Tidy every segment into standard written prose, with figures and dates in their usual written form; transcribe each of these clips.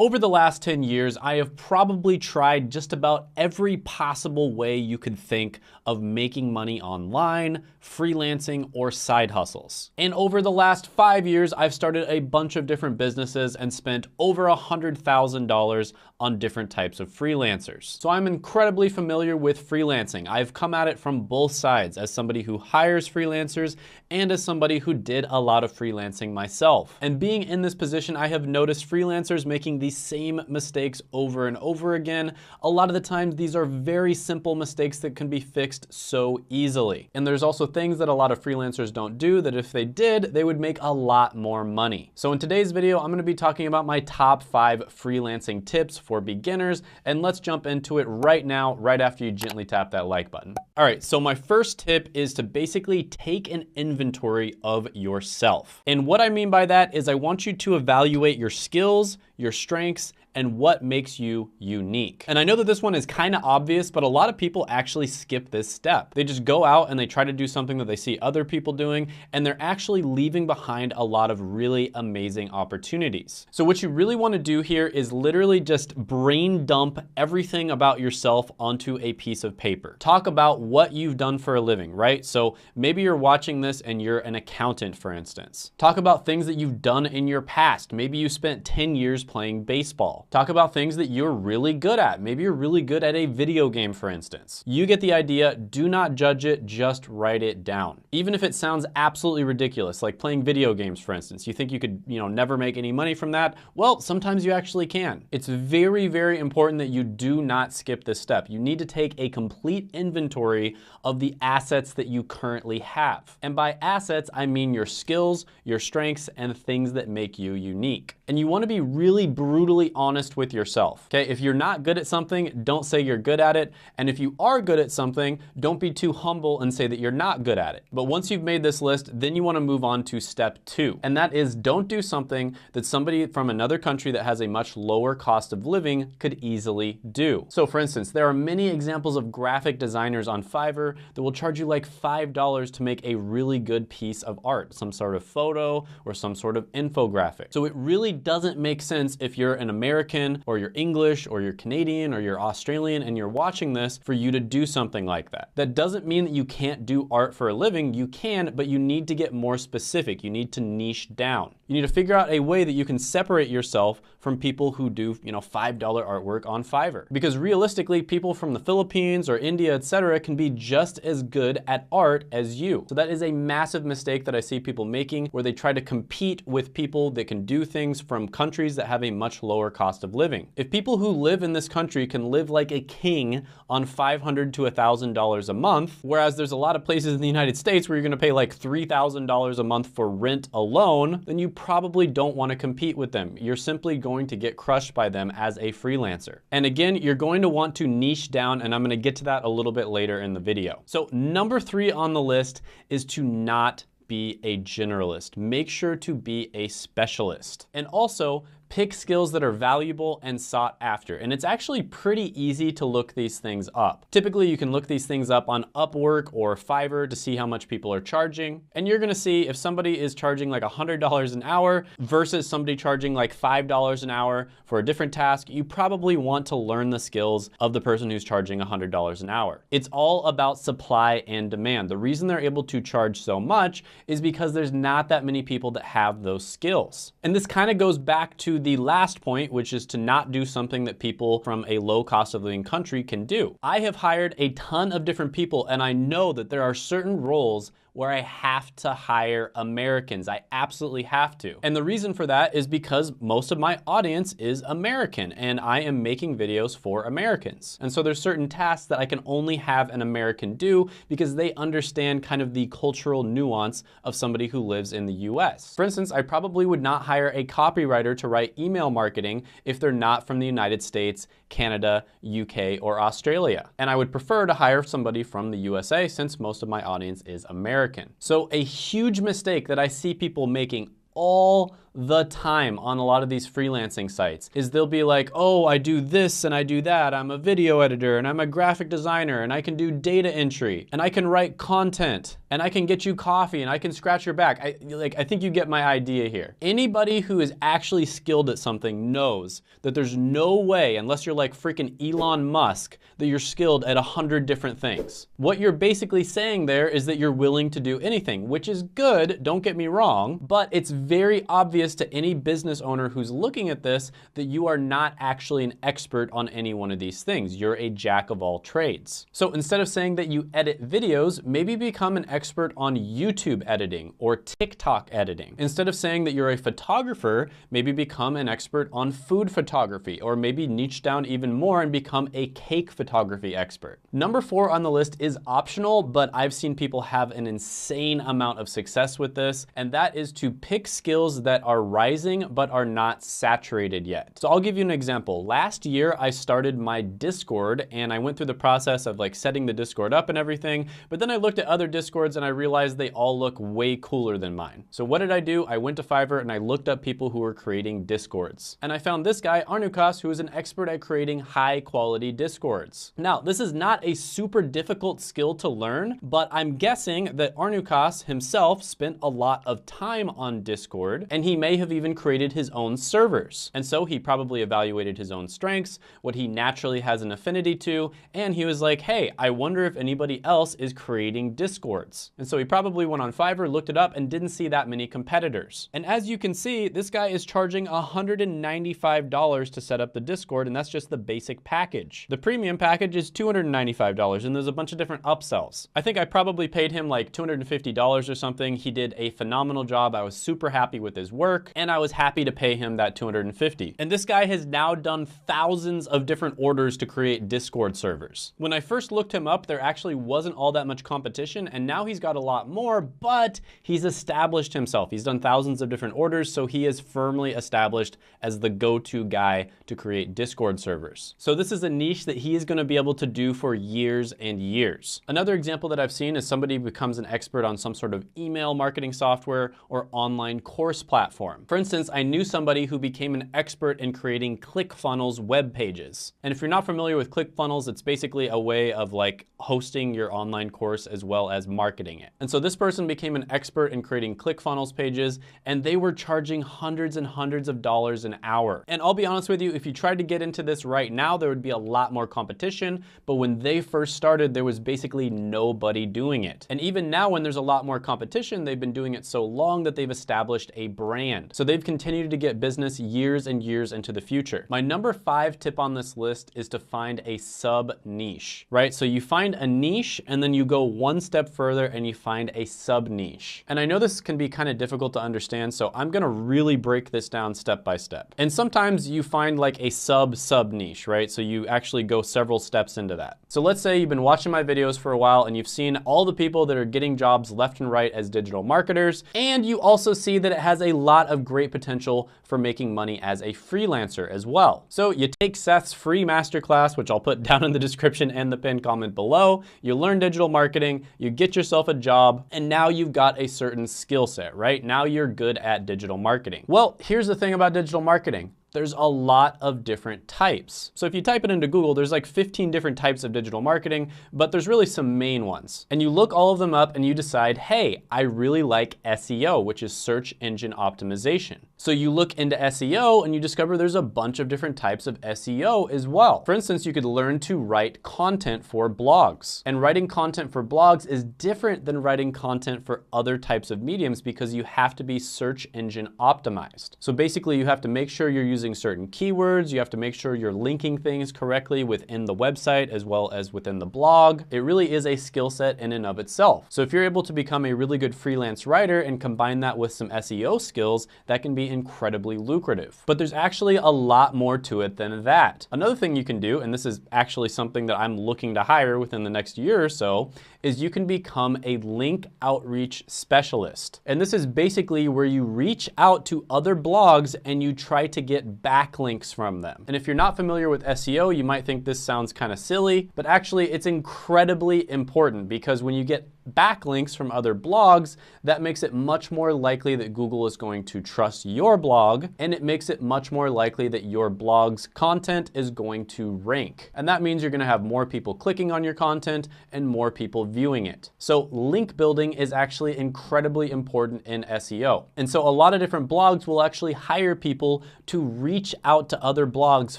Over the last 10 years, I have probably tried just about every possible way you could think of making money online, freelancing, or side hustles. And over the last 5 years, I've started a bunch of different businesses and spent over $100,000 on different types of freelancers. So I'm incredibly familiar with freelancing. I've come at it from both sides, as somebody who hires freelancers and as somebody who did a lot of freelancing myself. And being in this position, I have noticed freelancers making the same mistakes over and over again. A lot of the times, these are very simple mistakes that can be fixed so easily. And there's also things that a lot of freelancers don't do that if they did, they would make a lot more money. So in today's video, I'm gonna be talking about my top 5 freelancing tips for beginners, and let's jump into it right now, right after you gently tap that like button. All right, so my first tip is to basically take an inventory of yourself. And what I mean by that is I want you to evaluate your skills, your strengths, and what makes you unique. And I know that this one is kind of obvious, but a lot of people actually skip this step. They just go out and they try to do something that they see other people doing, and they're actually leaving behind a lot of really amazing opportunities. So what you really want to do here is literally just brain dump everything about yourself onto a piece of paper. Talk about what you've done for a living, right? So maybe you're watching this and you're an accountant, for instance. Talk about things that you've done in your past. Maybe you spent 10 years playing baseball. Talk about things that you're really good at. Maybe you're really good at a video game, for instance. You get the idea. Do not judge it, just write it down. Even if it sounds absolutely ridiculous, like playing video games, for instance. You think you could, never make any money from that? Well, sometimes you actually can. It's very, very important that you do not skip this step. You need to take a complete inventory of the assets that you currently have. And by assets, I mean your skills, your strengths, and things that make you unique. And you want to be really brutally honest with yourself, okay? If you're not good at something, don't say you're good at it. And if you are good at something, don't be too humble and say that you're not good at it. But once you've made this list, then you want to move on to step 2. And that is, don't do something that somebody from another country that has a much lower cost of living could easily do. So for instance, there are many examples of graphic designers on Fiverr that will charge you like $5 to make a really good piece of art, some sort of photo or some sort of infographic. So it really doesn't make sense if you're an American or you're English or you're Canadian or you're Australian and you're watching this for you to do something like that. That doesn't mean that you can't do art for a living. You can, but you need to get more specific. You need to niche down. You need to figure out a way that you can separate yourself from people who do, $5 artwork on Fiverr. Because realistically, people from the Philippines or India, etc., can be just as good at art as you. So that is a massive mistake that I see people making, where they try to compete with people that can do things from countries that have a much lower cost of living. If people who live in this country can live like a king on $500 to $1,000 a month, whereas there's a lot of places in the United States where you're gonna pay like $3,000 a month for rent alone, then you probably don't wanna compete with them. You're simply going to get crushed by them as a freelancer. And again, you're going to want to niche down, and I'm gonna get to that a little bit later in the video. So number 3 on the list is to not be a generalist. Make sure to be a specialist. And also, pick skills that are valuable and sought after. And it's actually pretty easy to look these things up. Typically, you can look these things up on Upwork or Fiverr to see how much people are charging. And you're gonna see if somebody is charging like $100 an hour versus somebody charging like $5 an hour for a different task, you probably want to learn the skills of the person who's charging $100 an hour. It's all about supply and demand. The reason they're able to charge so much is because there's not that many people that have those skills. And this kind of goes back to the last point, which is to not do something that people from a low cost of living country can do. I have hired a ton of different people, and I know that there are certain roles where I have to hire Americans. I absolutely have to. And the reason for that is because most of my audience is American, and I am making videos for Americans. And so there's certain tasks that I can only have an American do because they understand kind of the cultural nuance of somebody who lives in the US. For instance, I probably would not hire a copywriter to write email marketing if they're not from the United States, Canada, UK, or Australia. And I would prefer to hire somebody from the USA since most of my audience is American. So a huge mistake that I see people making all the time on a lot of these freelancing sites is they'll be like, oh, I do this and I do that. I'm a video editor and I'm a graphic designer and I can do data entry and I can write content and I can get you coffee and I can scratch your back. I think you get my idea here. Anybody who is actually skilled at something knows that there's no way, unless you're like freaking Elon Musk, that you're skilled at 100 different things. What you're basically saying there is that you're willing to do anything, which is good, don't get me wrong, but it's very obvious to any business owner who's looking at this that you are not actually an expert on any one of these things. You're a jack of all trades. So instead of saying that you edit videos, maybe become an expert on YouTube editing or TikTok editing. Instead of saying that you're a photographer, maybe become an expert on food photography, or maybe niche down even more and become a cake photography expert. Number 4 on the list is optional, but I've seen people have an insane amount of success with this, and that is to pick skills that are rising but are not saturated yet. So I'll give you an example. Last year, I started my Discord and I went through the process of like setting the Discord up and everything, but then I looked at other Discords and I realized they all look way cooler than mine. So what did I do? I went to Fiverr and I looked up people who were creating Discords. And I found this guy, Arnukas, who is an expert at creating high quality Discords. Now, this is not a super difficult skill to learn, but I'm guessing that Arnukas himself spent a lot of time on Discord, and he may have even created his own servers. And so he probably evaluated his own strengths, what he naturally has an affinity to, and he was like, hey, I wonder if anybody else is creating Discords. And so he probably went on Fiverr, looked it up, and didn't see that many competitors. And as you can see, this guy is charging $195 to set up the Discord, and that's just the basic package. The premium package is $295, and there's a bunch of different upsells. I think I probably paid him like $250 or something. He did a phenomenal job. I was super happy with his work, and I was happy to pay him that $250. And this guy has now done thousands of different orders to create Discord servers. When I first looked him up, there actually wasn't all that much competition, and now he's got a lot more, but he's established himself. He's done thousands of different orders, so he is firmly established as the go-to guy to create Discord servers. So this is a niche that he is going to be able to do for years and years. Another example that I've seen is somebody becomes an expert on some sort of email marketing software or online course platform. For instance, I knew somebody who became an expert in creating ClickFunnels web pages. And if you're not familiar with ClickFunnels, it's basically a way of like hosting your online course as well as marketing it. And so this person became an expert in creating ClickFunnels pages, and they were charging hundreds and hundreds of dollars an hour. And I'll be honest with you, if you tried to get into this right now, there would be a lot more competition, but when they first started, there was basically nobody doing it. And even now, when there's a lot more competition, they've been doing it so long that they've established a brand. So they've continued to get business years and years into the future. My number 5 tip on this list is to find a sub niche, right? So you find a niche and then you go one step further and you find a sub niche. And I know this can be kind of difficult to understand, so I'm gonna really break this down step by step. And sometimes you find like a sub niche, right? So you actually go several steps into that. So let's say you've been watching my videos for a while and you've seen all the people that are getting jobs left and right as digital marketers, and you also see that it has a lot of great potential for making money as a freelancer as well. So you take Seth's free masterclass, which I'll put down in the description and the pinned comment below. You learn digital marketing, you get yourself a job, and now you've got a certain skill set, right? Now you're good at digital marketing. Well, here's the thing about digital marketing. There's a lot of different types. So if you type it into Google, there's like 15 different types of digital marketing, but there's really some main ones. And you look all of them up and you decide, hey, I really like SEO, which is search engine optimization. So you look into SEO and you discover there's a bunch of different types of SEO as well. For instance, you could learn to write content for blogs. And writing content for blogs is different than writing content for other types of mediums because you have to be search engine optimized. So basically you have to make sure you're using certain keywords, you have to make sure you're linking things correctly within the website as well as within the blog. It really is a skill set in and of itself. So if you're able to become a really good freelance writer and combine that with some SEO skills, that can be incredibly lucrative. But there's actually a lot more to it than that. Another thing you can do, and this is actually something that I'm looking to hire within the next year or so, is you can become a link outreach specialist. And this is basically where you reach out to other blogs and you try to get backlinks from them. And if you're not familiar with SEO, you might think this sounds kind of silly, but actually it's incredibly important because when you get backlinks from other blogs, that makes it much more likely that Google is going to trust your blog, and it makes it much more likely that your blog's content is going to rank. And that means you're going to have more people clicking on your content and more people viewing it. So link building is actually incredibly important in SEO. And so a lot of different blogs will actually hire people to reach out to other blogs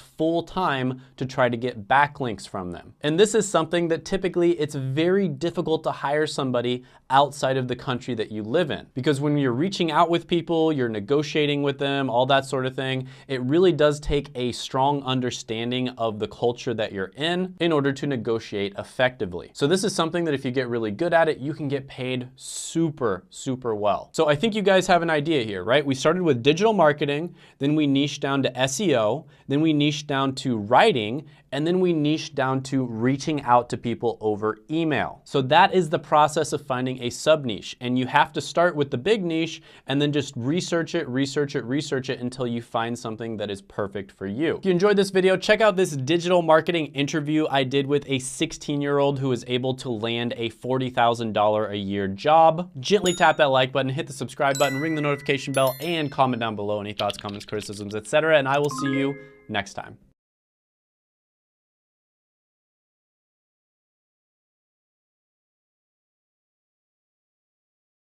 full time to try to get backlinks from them. And this is something that typically it's very difficult to hire somebody outside of the country that you live in. Because when you're reaching out with people, you're negotiating with them, all that sort of thing, it really does take a strong understanding of the culture that you're in order to negotiate effectively. So this is something that if you get really good at it, you can get paid super, super well. So I think you guys have an idea here, right? We started with digital marketing, then we niched down to SEO, then we niched down to writing, and then we niched down to reaching out to people over email. So that is the process of finding a sub niche. And you have to start with the big niche and then just research it until you find something that is perfect for you. If you enjoyed this video, check out this digital marketing interview I did with a 16-year-old who was able to land a $40,000 a year job. Gently tap that like button, hit the subscribe button, ring the notification bell, and comment down below any thoughts, comments, criticisms, etc. And I will see you next time.